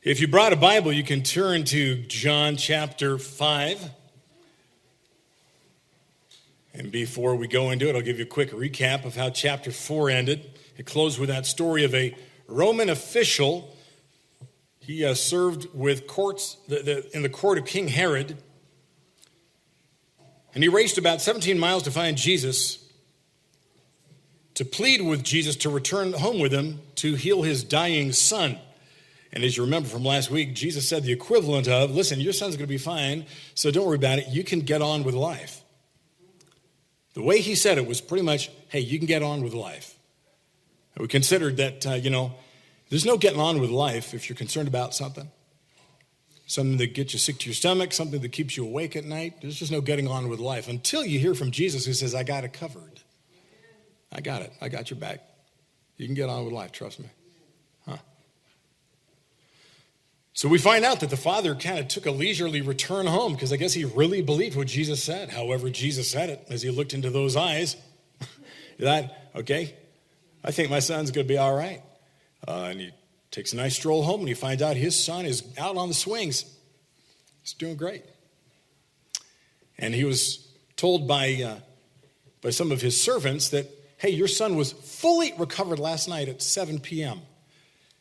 If you brought a Bible, you can turn to John chapter 5. And before we go into it, I'll give you a quick recap of how chapter 4 ended. It closed with that story of a Roman official. He served with courts in the court of King Herod. And he raced about 17 miles to find Jesus, to plead with Jesus to return home with him to heal his dying son. And as you remember from last week, Jesus said the equivalent of, listen, your son's going to be fine, so don't worry about it. You can get on with life. The way he said it was pretty much, hey, you can get on with life. And we considered that, there's no getting on with life if you're concerned about something that gets you sick to your stomach, something that keeps you awake at night. There's just no getting on with life until you hear from Jesus who says, I got it covered. I got it. I got your back. You can get on with life, trust me. So we find out that the father kind of took a leisurely return home because I guess he really believed what Jesus said. However, Jesus said it as he looked into those eyes. He thought, okay, I think my son's going to be all right. And he takes a nice stroll home and he finds out his son is out on the swings. He's doing great. And he was told by some of his servants that, hey, your son was fully recovered last night at 7 p.m.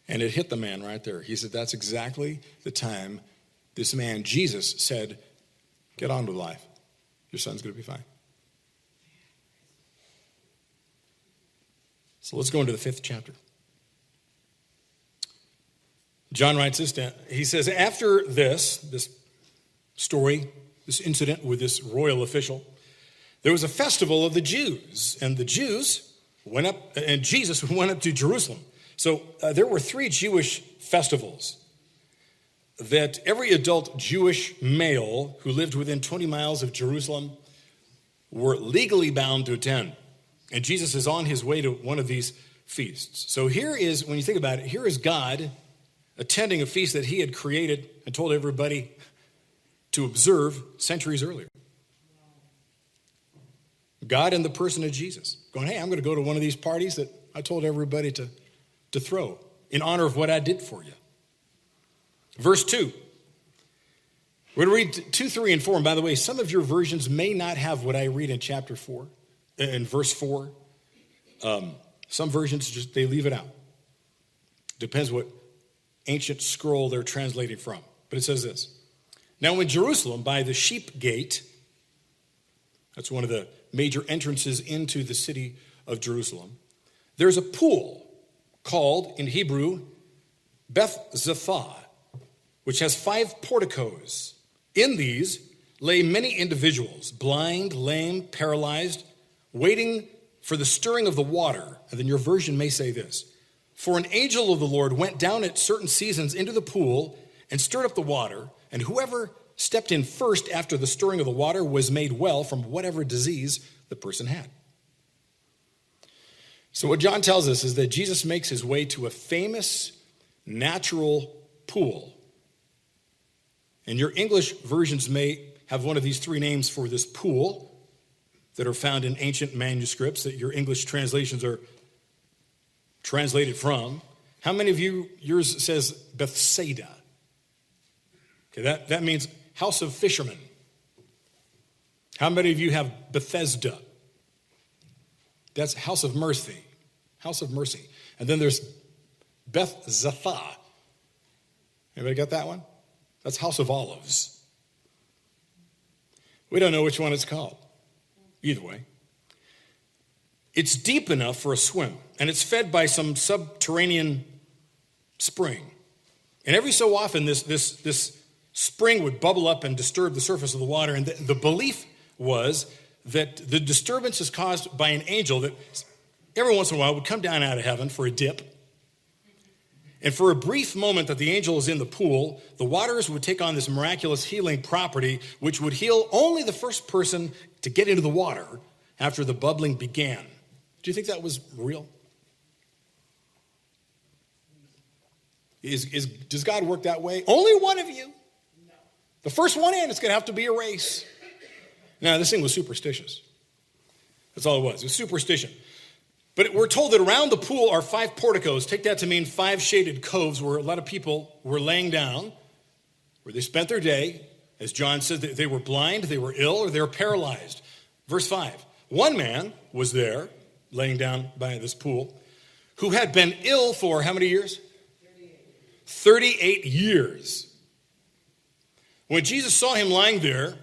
And it hit the man right there. He said, that's exactly the time this man, Jesus, said, get on with life. Your son's going to be fine. So let's go into the 5th chapter. John writes this down. He says, after this story, this incident with this royal official, there was a festival of the Jews. And the Jews went up, and Jesus went up to Jerusalem. So there were 3 Jewish festivals that every adult Jewish male who lived within 20 miles of Jerusalem were legally bound to attend. And Jesus is on his way to one of these feasts. So here is, when you think about it, here is God attending a feast that he had created and told everybody to observe centuries earlier. God in the person of Jesus going, hey, I'm going to go to one of these parties that I told everybody to throw in honor of what I did for you. Verse 2. We're going to read 2, 3, and 4. And by the way, some of your versions may not have what I read in chapter 4, in verse 4. Some versions, they leave it out. Depends what ancient scroll they're translating from. But it says this. Now in Jerusalem, by the sheep gate, that's one of the major entrances into the city of Jerusalem, there's a pool called, in Hebrew, Beth-Zephah, which has 5 porticos. In these lay many individuals, blind, lame, paralyzed, waiting for the stirring of the water. And then your version may say this, for an angel of the Lord went down at certain seasons into the pool and stirred up the water, and whoever stepped in first after the stirring of the water was made well from whatever disease the person had. So what John tells us is that Jesus makes his way to a famous natural pool. And your English versions may have one of these 3 names for this pool that are found in ancient manuscripts that your English translations are translated from. How many of yours says Bethsaida? Okay, that means house of fishermen. How many of you have Bethesda? That's house of mercy. House of mercy. And then there's Beth-Zephah. Anybody got that one? That's house of olives. We don't know which one it's called. Either way. It's deep enough for a swim, and it's fed by some subterranean spring. And every so often, this spring would bubble up and disturb the surface of the water, and the belief was that the disturbance is caused by an angel that every once in a while would come down out of heaven for a dip. And for a brief moment that the angel is in the pool, the waters would take on this miraculous healing property, which would heal only the first person to get into the water after the bubbling began. Do you think that was real? Does God work that way? Only one of you. No. The first one in, it's going to have to be a race. Now, this thing was superstitious. That's all it was. It was superstition. But we're told that around the pool are 5 porticos. Take that to mean 5 shaded coves where a lot of people were laying down, where they spent their day. As John said, they were blind, they were ill, or they were paralyzed. Verse 5, one man was there, laying down by this pool, who had been ill for how many years? 38 years. When Jesus saw him lying there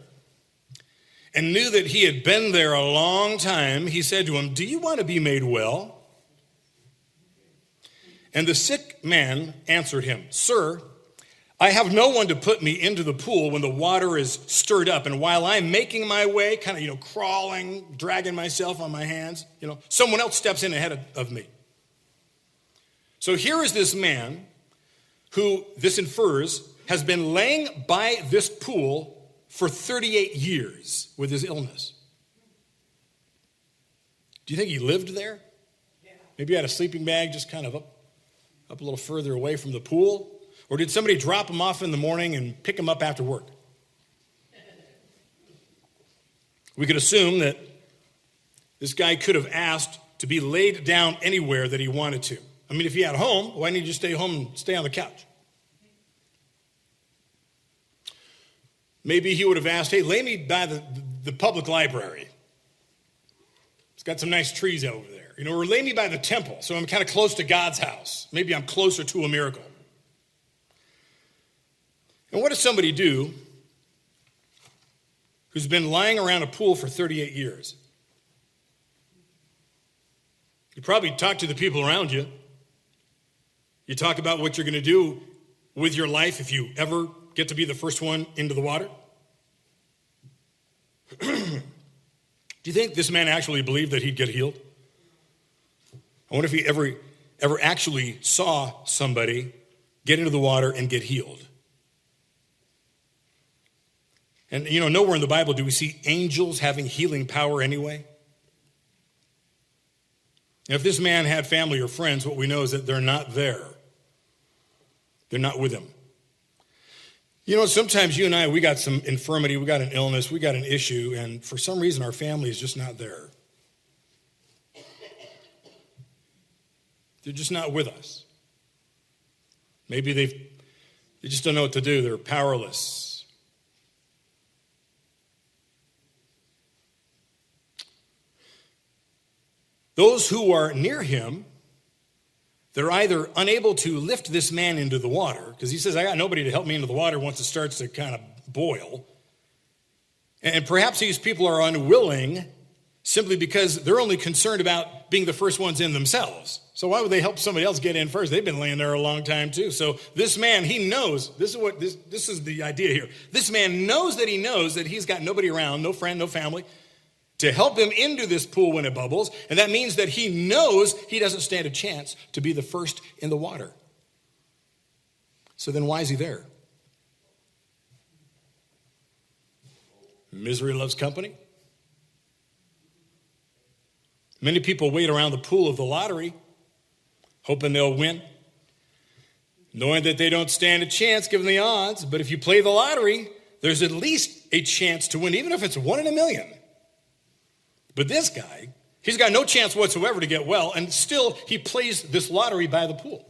and knew that he had been there a long time, he said to him, "Do you want to be made well?" And the sick man answered him, "Sir, I have no one to put me into the pool when the water is stirred up. And while I'm making my way, kind of, crawling, dragging myself on my hands, someone else steps in ahead of me." So here is this man who, this infers, has been laying by this pool for 38 years with his illness. Do you think he lived there? Yeah. Maybe he had a sleeping bag just kind of up a little further away from the pool? Or did somebody drop him off in the morning and pick him up after work? We could assume that this guy could have asked to be laid down anywhere that he wanted to. I mean, if he had a home, why didn't he just stay home and stay on the couch? Maybe he would have asked, "Hey, lay me by the public library. It's got some nice trees over there. Or lay me by the temple, so I'm kind of close to God's house. Maybe I'm closer to a miracle." And what does somebody do who's been lying around a pool for 38 years? You probably talk to the people around you. You talk about what you're going to do with your life if you ever get to be the first one into the water. Do you think this man actually believed that he'd get healed? I wonder if he ever actually saw somebody get into the water and get healed. And nowhere in the Bible do we see angels having healing power anyway. And if this man had family or friends, what we know is that they're not there. They're not with him. Sometimes you and I, we got some infirmity, we got an illness, we got an issue, and for some reason our family is just not there. They're just not with us. Maybe they just don't know what to do. They're powerless. Those who are near him, they're either unable to lift this man into the water, because he says, "I got nobody to help me into the water" once it starts to kind of boil. And perhaps these people are unwilling simply because they're only concerned about being the first ones in themselves. So why would they help somebody else get in first? They've been laying there a long time too. So this man, he knows, this is the idea here. This man knows that he's got nobody around, no friend, no family, to help him into this pool when it bubbles. And that means that he knows he doesn't stand a chance to be the first in the water. So then why is he there? Misery loves company. Many people wait around the pool of the lottery, hoping they'll win, knowing that they don't stand a chance given the odds. But if you play the lottery, there's at least a chance to win, even if it's 1 in a million. But this guy, he's got no chance whatsoever to get well, and still he plays this lottery by the pool.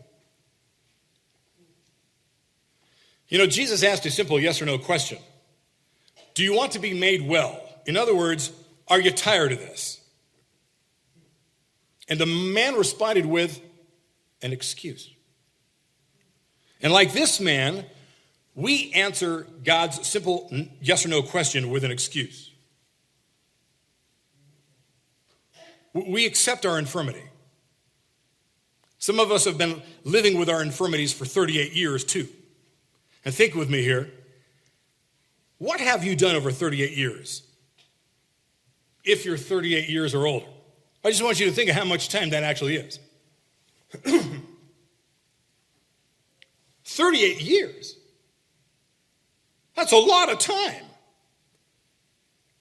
Jesus asked a simple yes or no question. Do you want to be made well? In other words, are you tired of this? And the man responded with an excuse. And like this man, we answer God's simple yes or no question with an excuse. We accept our infirmity. Some of us have been living with our infirmities for 38 years too. And think with me here. What have you done over 38 years? If you're 38 years or older. I just want you to think of how much time that actually is. 38 years. That's a lot of time.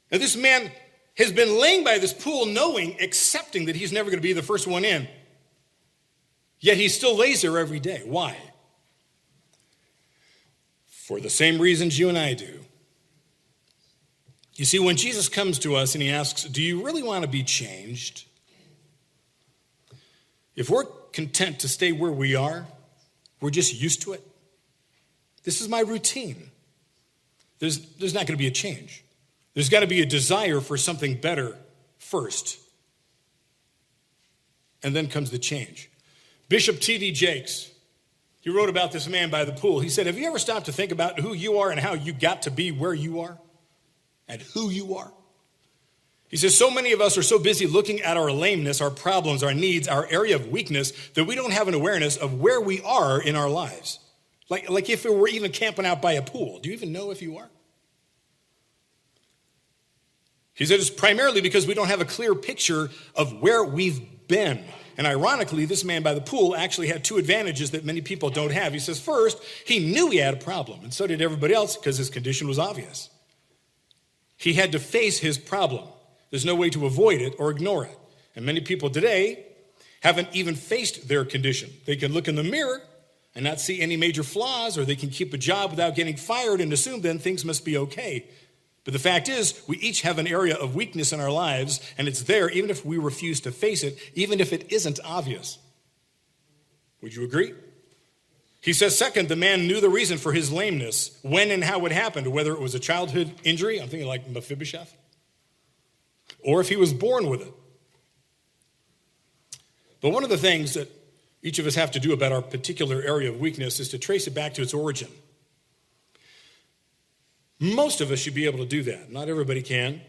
And this man has been laying by this pool knowing, accepting that he's never going to be the first one in. Yet he still lays there every day. Why? For the same reasons you and I do. You see, when Jesus comes to us and he asks, do you really want to be changed? if we're content to stay where we are, we're just used to it. This is my routine. There's not going to be a change. There's got to be a desire for something better first. And then comes the change. Bishop T.D. Jakes, he wrote about this man by the pool. He said, have you ever stopped to think about who you are and how you got to be where you are? And who you are? He says, so many of us are so busy looking at our lameness, our problems, our needs, our area of weakness, that we don't have an awareness of where we are in our lives. Like if we were even camping out by a pool. Do you even know if you are? He said it's primarily because we don't have a clear picture of where we've been. And ironically, this man by the pool actually had two advantages that many people don't have. He says, first, he knew he had a problem, and so did everybody else because his condition was obvious. He had to face his problem. There's no way to avoid it or ignore it. And many people today haven't even faced their condition. They can look in the mirror and not see any major flaws, or they can keep a job without getting fired and assume then things must be okay. But the fact is, we each have an area of weakness in our lives, and it's there even if we refuse to face it, even if it isn't obvious. Would you agree? He says, second, the man knew the reason for his lameness, when and how it happened, whether it was a childhood injury, I'm thinking like Mephibosheth, or if he was born with it. But one of the things that each of us have to do about our particular area of weakness is to trace it back to its origin. Most of us should be able to do that. Not everybody can.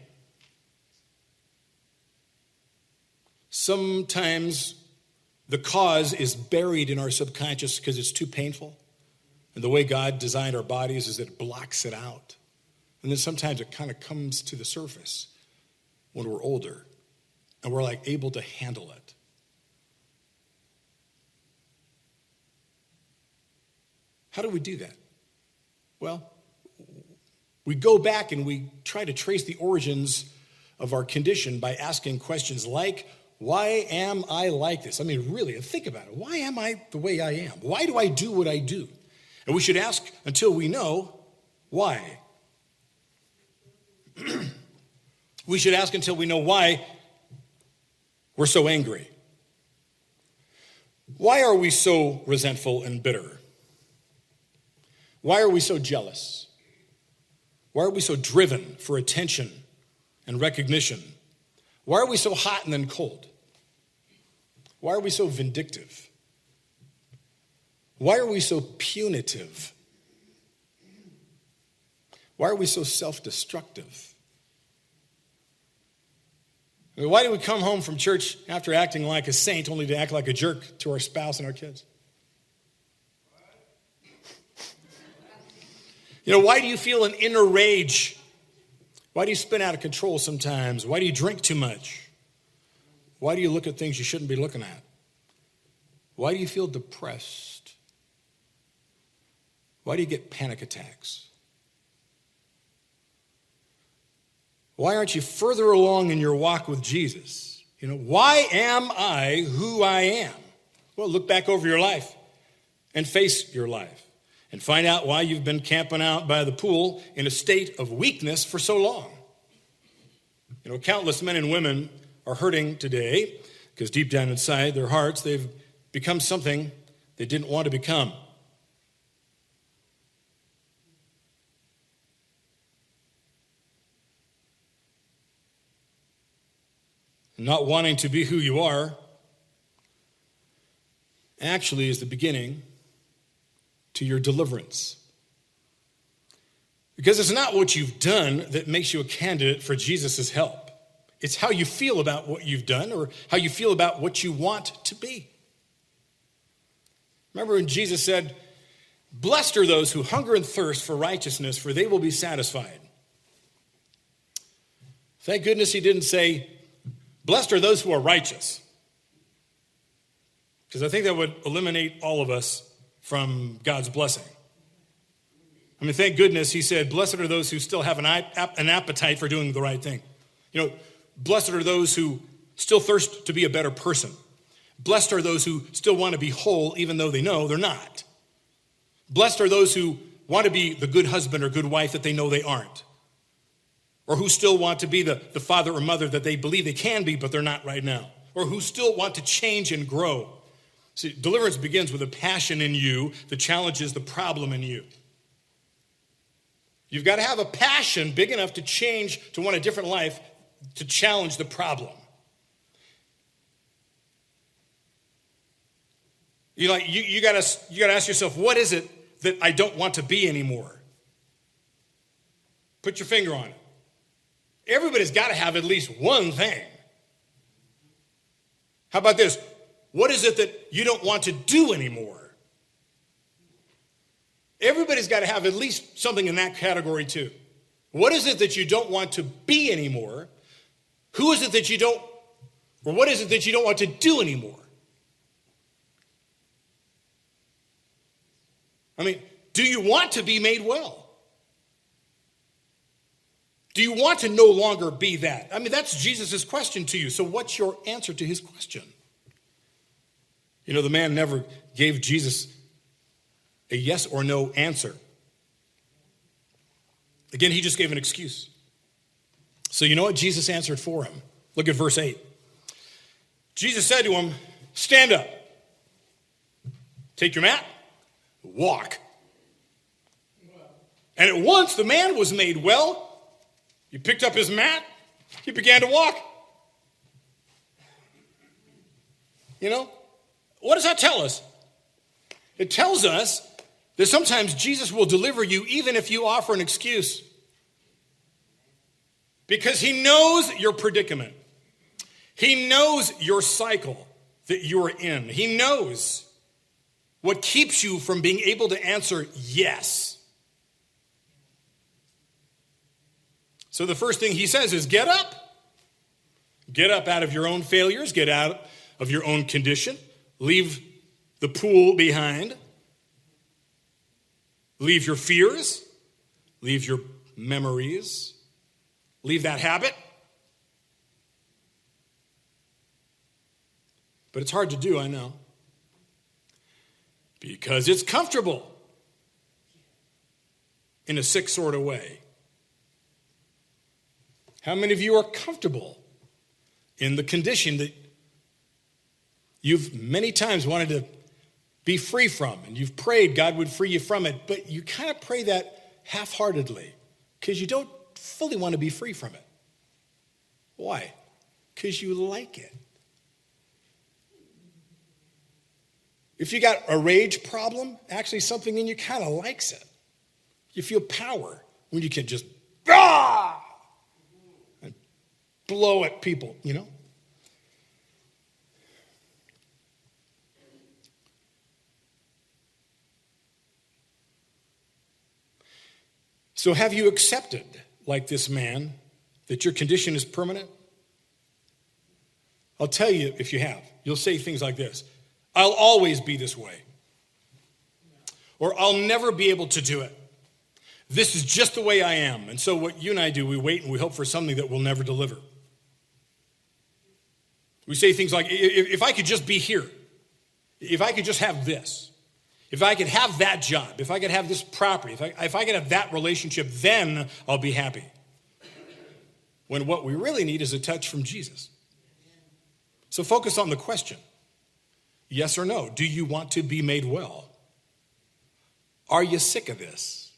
Sometimes the cause is buried in our subconscious because it's too painful. And the way God designed our bodies is that it blocks it out. And then sometimes it kind of comes to the surface when we're older and we're like able to handle it. How do we do that? Well, we go back and we try to trace the origins of our condition by asking questions like, why am I like this? I mean, really, think about it. Why am I the way I am? Why do I do what I do? And we should ask until we know why. We should ask until we know why we're so angry. Why are we so resentful and bitter? Why are we so jealous? Why are we so driven for attention and recognition? Why are we so hot and then cold? Why are we so vindictive? Why are we so punitive? Why are we so self-destructive? I mean, why do we come home from church after acting like a saint only to act like a jerk to our spouse and our kids? You know, why do you feel an inner rage? Why do you spin out of control sometimes? Why do you drink too much? Why do you look at things you shouldn't be looking at? Why do you feel depressed? Why do you get panic attacks? Why aren't you further along in your walk with Jesus? You know, why am I who I am? Well, look back over your life and face your life. And find out why you've been camping out by the pool in a state of weakness for so long. You know, countless men and women are hurting today because deep down inside their hearts, they've become something they didn't want to become. Not wanting to be who you are actually is the beginning to your deliverance. Because it's not what you've done that makes you a candidate for Jesus' help. It's how you feel about what you've done or how you feel about what you want to be. Remember when Jesus said, "Blessed are those who hunger and thirst for righteousness, for they will be satisfied." Thank goodness he didn't say, "Blessed are those who are righteous." Because I think that would eliminate all of us from God's blessing. I mean, thank goodness he said, blessed are those who still have an appetite for doing the right thing. You know, blessed are those who still thirst to be a better person. Blessed are those who still want to be whole even though they know they're not. Blessed are those who want to be the good husband or good wife that they know they aren't. Or who still want to be the father or mother that they believe they can be but they're not right now. Or who still want to change and grow. See, deliverance begins with a passion in you that challenges the problem in you. You've got to have a passion big enough to change, to want a different life, to challenge the problem. You got to ask yourself, what is it that I don't want to be anymore? Put your finger on it. Everybody's got to have at least one thing. How about this? What is it that you don't want to do anymore? Everybody's got to have at least something in that category too. What is it that you don't want to be anymore? Who is it that you don't, or what is it that you don't want to do anymore? I mean, do you want to be made well? Do you want to no longer be that? I mean, that's Jesus' question to you. So what's your answer to his question? You know, the man never gave Jesus a yes or no answer. Again, he just gave an excuse. So you know what Jesus answered for him? Look at verse 8. Jesus said to him, stand up, take your mat, walk. And at once the man was made well. He picked up his mat. He began to walk. You know, what does that tell us? It tells us that sometimes Jesus will deliver you even if you offer an excuse. Because he knows your predicament. He knows your cycle that you're in. He knows what keeps you from being able to answer yes. So the first thing he says is get up. Get up out of your own failures. Get out of your own condition. Leave the pool behind. Leave your fears. Leave your memories. Leave that habit. But it's hard to do, I know. Because it's comfortable in a sick sort of way. How many of you are comfortable in the condition that you've many times wanted to be free from, and you've prayed God would free you from it, but you kind of pray that half-heartedly because you don't fully want to be free from it. Why? Because you like it. If you got a rage problem, actually something in you kind of likes it. You feel power when you can just and blow at people, you know? So have you accepted, like this man, that your condition is permanent? I'll tell you if you have. You'll say things like this. I'll always be this way. Or I'll never be able to do it. This is just the way I am. And so what you and I do, we wait and we hope for something that will never deliver. We say things like, if I could just be here, if I could just have this, if I could have that job, if I could have this property, if I could have that relationship, then I'll be happy. When what we really need is a touch from Jesus. So focus on the question. Yes or no? Do you want to be made well? Are you sick of this?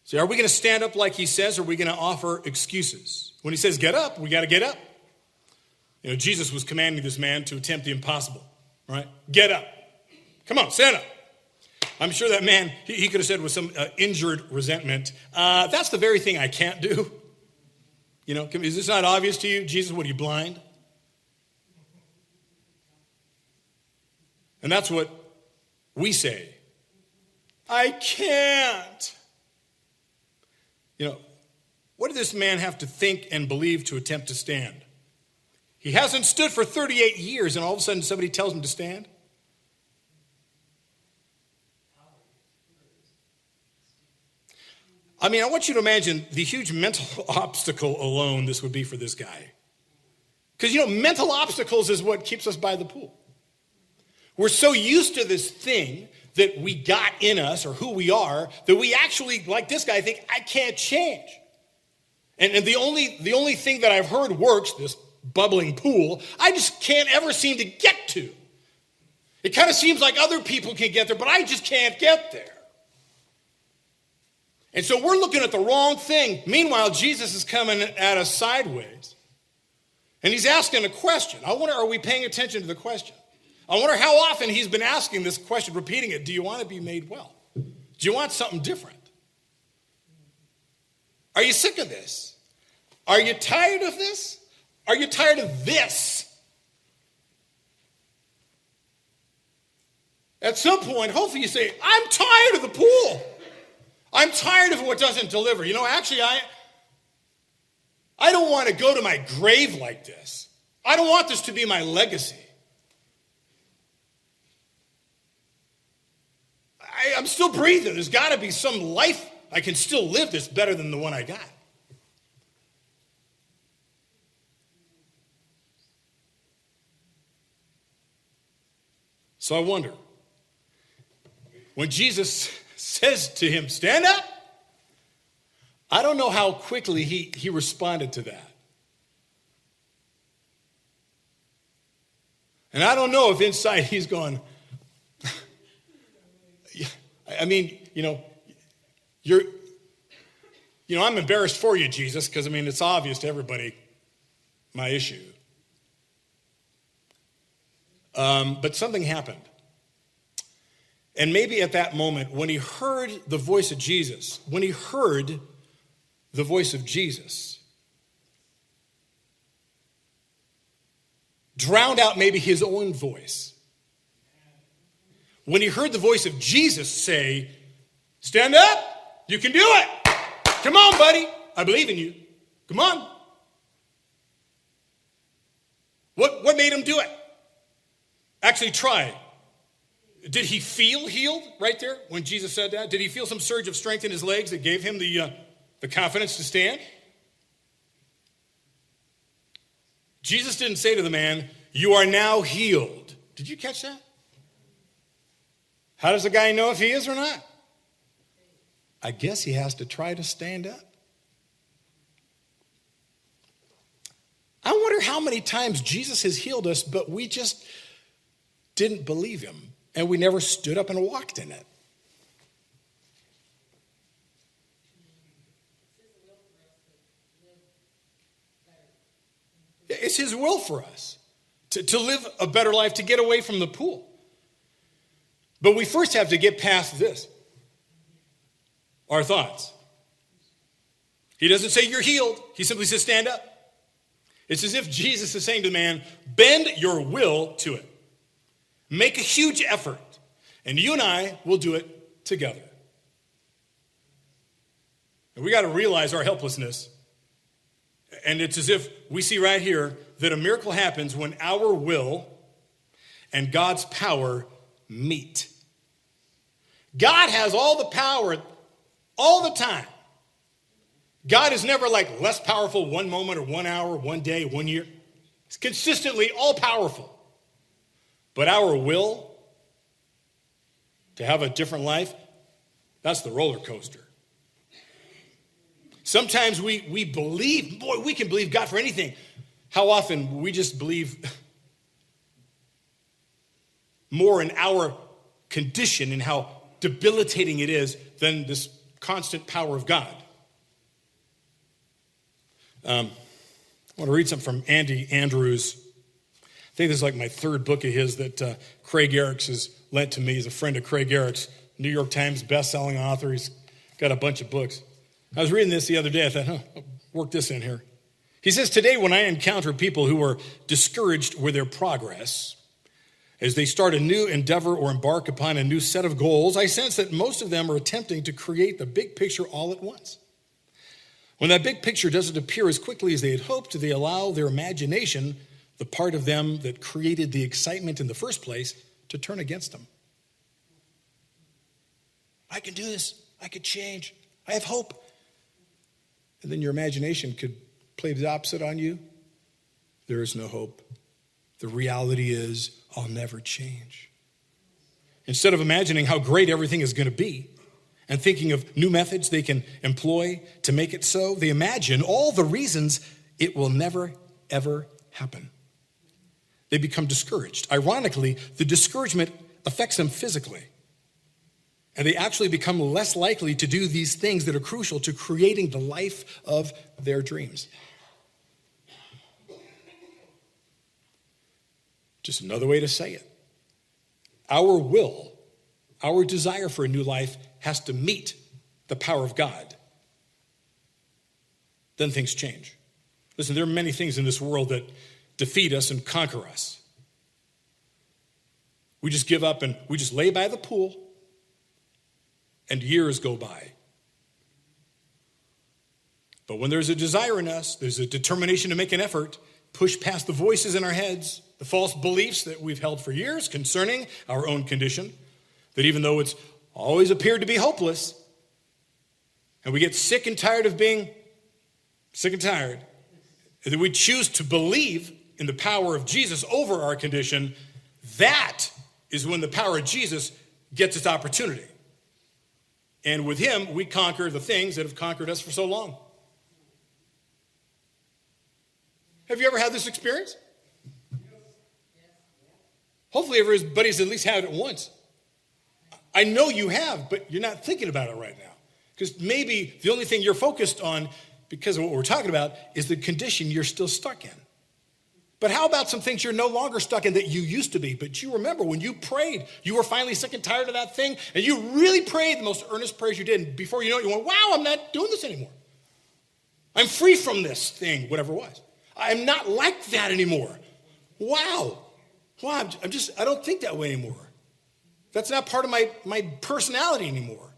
See, are we going to stand up like he says, or are we going to offer excuses? When he says get up, we got to get up. You know, Jesus was commanding this man to attempt the impossible, right? Get up. Come on, stand up. I'm sure that man, he could have said with some injured resentment, that's the very thing I can't do. You know, is this not obvious to you? Jesus, what, are you blind? And that's what we say. I can't. You know, what did this man have to think and believe to attempt to stand? He hasn't stood for 38 years, and all of a sudden somebody tells him to stand? I mean, I want you to imagine the huge mental obstacle alone this would be for this guy. Because, you know, mental obstacles is what keeps us by the pool. We're so used to this thing that we got in us or who we are that we actually, like this guy, think, I can't change. And the only thing that I've heard works, this bubbling pool I just can't ever seem to get to. It kind of seems like other people can get there, but I just can't get there. And so we're looking at the wrong thing. Meanwhile, Jesus is coming at us sideways. And he's asking a question. I wonder, are we paying attention to the question? I wonder how often he's been asking this question, repeating it. Do you want to be made well? Do you want something different? Are you sick of this? Are you tired of this? Are you tired of this? At some point, hopefully you say, I'm tired of the pool. I'm tired of what doesn't deliver. You know, actually, I don't want to go to my grave like this. I don't want this to be my legacy. I'm still breathing. There's got to be some life I can still live that's better than the one I got. So I wonder, when Jesus says to him, stand up, I don't know how quickly he responded to that. And I don't know if inside he's going, I mean, I'm embarrassed for you, Jesus, because, it's obvious to everybody my issue. But something happened. And maybe at that moment, when he heard the voice of Jesus, drowned out maybe his own voice. When he heard the voice of Jesus say, stand up, you can do it. Come on, buddy, I believe in you. Come on. What made him do it? Actually try. Did he feel healed right there when Jesus said that? Did he feel some surge of strength in his legs that gave him the confidence to stand? Jesus didn't say to the man, you are now healed. Did you catch that? How does the guy know if he is or not? I guess he has to try to stand up. I wonder how many times Jesus has healed us, but we just didn't believe him, and we never stood up and walked in it. It's his will for us to live a better life, to get away from the pool. But we first have to get past this, our thoughts. He doesn't say you're healed. He simply says stand up. It's as if Jesus is saying to the man, bend your will to it. Make a huge effort, and you and I will do it together. And we got to realize our helplessness. And it's as if we see right here that a miracle happens when our will and God's power meet. God has all the power all the time. God is never like less powerful one moment or 1 hour, 1 day, 1 year. He's consistently all powerful. But our will to have a different life, that's the roller coaster. Sometimes we believe, boy, we can believe God for anything. How often we just believe more in our condition and how debilitating it is than this constant power of God. I want to read something from Andy Andrews. I think this is like my third book of his that Craig Erickson has lent to me. He's a friend of Craig Erickson, New York Times best-selling author. He's got a bunch of books. I was reading this the other day. I thought, I'll work this in here. He says, today when I encounter people who are discouraged with their progress, as they start a new endeavor or embark upon a new set of goals, I sense that most of them are attempting to create the big picture all at once. When that big picture doesn't appear as quickly as they had hoped, they allow their imagination, the part of them that created the excitement in the first place, to turn against them. I can do this. I could change. I have hope. And then your imagination could play the opposite on you. There is no hope. The reality is, I'll never change. Instead of imagining how great everything is going to be and thinking of new methods they can employ to make it so, they imagine all the reasons it will never, ever happen. They become discouraged. Ironically, the discouragement affects them physically. And they actually become less likely to do these things that are crucial to creating the life of their dreams. Just another way to say it. Our will, our desire for a new life has to meet the power of God. Then things change. Listen, there are many things in this world that defeat us and conquer us. We just give up and we just lay by the pool and years go by. But when there's a desire in us, there's a determination to make an effort, push past the voices in our heads, the false beliefs that we've held for years concerning our own condition, that even though it's always appeared to be hopeless, and we get sick and tired of being sick and tired, and that we choose to believe in the power of Jesus over our condition, that is when the power of Jesus gets its opportunity. And with him, we conquer the things that have conquered us for so long. Have you ever had this experience? Hopefully everybody's at least had it once. I know you have, but you're not thinking about it right now. Because maybe the only thing you're focused on, because of what we're talking about, is the condition you're still stuck in. But how about some things you're no longer stuck in that you used to be? But you remember when you prayed, you were finally sick and tired of that thing, and you really prayed the most earnest prayers you did, and before you know it, you went, wow, I'm not doing this anymore. I'm free from this thing, whatever it was. I'm not like that anymore. Wow. Wow, I don't think that way anymore. That's not part of my personality anymore.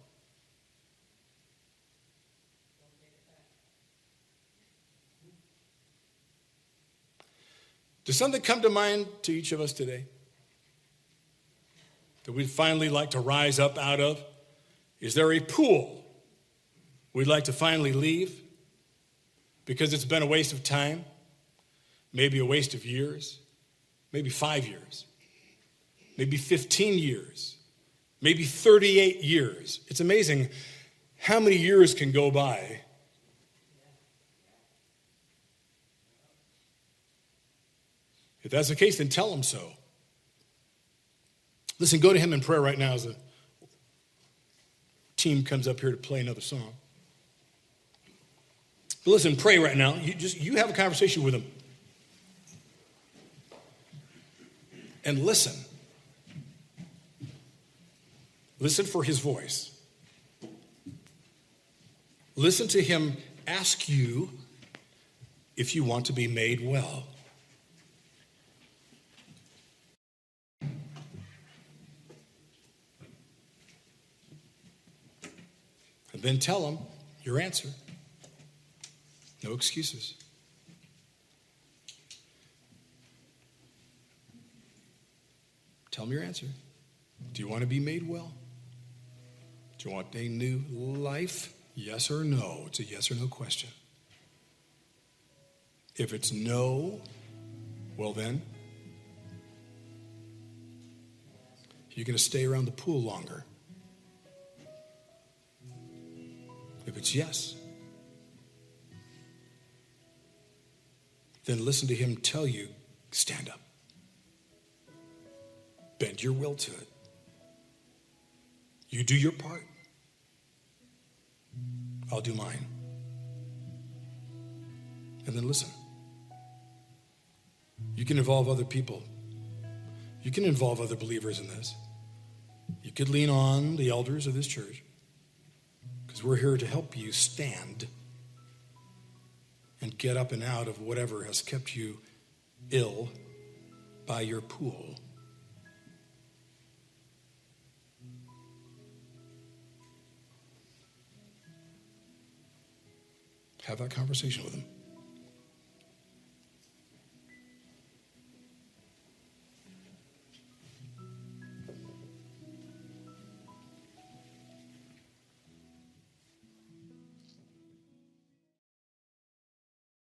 Does something come to mind to each of us today that we'd finally like to rise up out of? Is there a pool we'd like to finally leave because it's been a waste of time, maybe a waste of years, maybe 5 years, maybe 15 years, maybe 38 years? It's amazing how many years can go by. If that's the case, then tell him so. Listen, go to him in prayer right now as the team comes up here to play another song. But listen, pray right now. You have a conversation with him. And listen. Listen for his voice. Listen to him ask you if you want to be made well. And then tell him your answer. No excuses. Tell him your answer. Do you want to be made well? Do you want a new life? Yes or no? It's a yes or no question. If it's no, well then, you're going to stay around the pool longer. If it's yes, then listen to him tell you, stand up. Bend your will to it. You do your part. I'll do mine. And then listen. You can involve other people. You can involve other believers in this. You could lean on the elders of this church, because we're here to help you stand and get up and out of whatever has kept you ill by your pool. Have that conversation with him.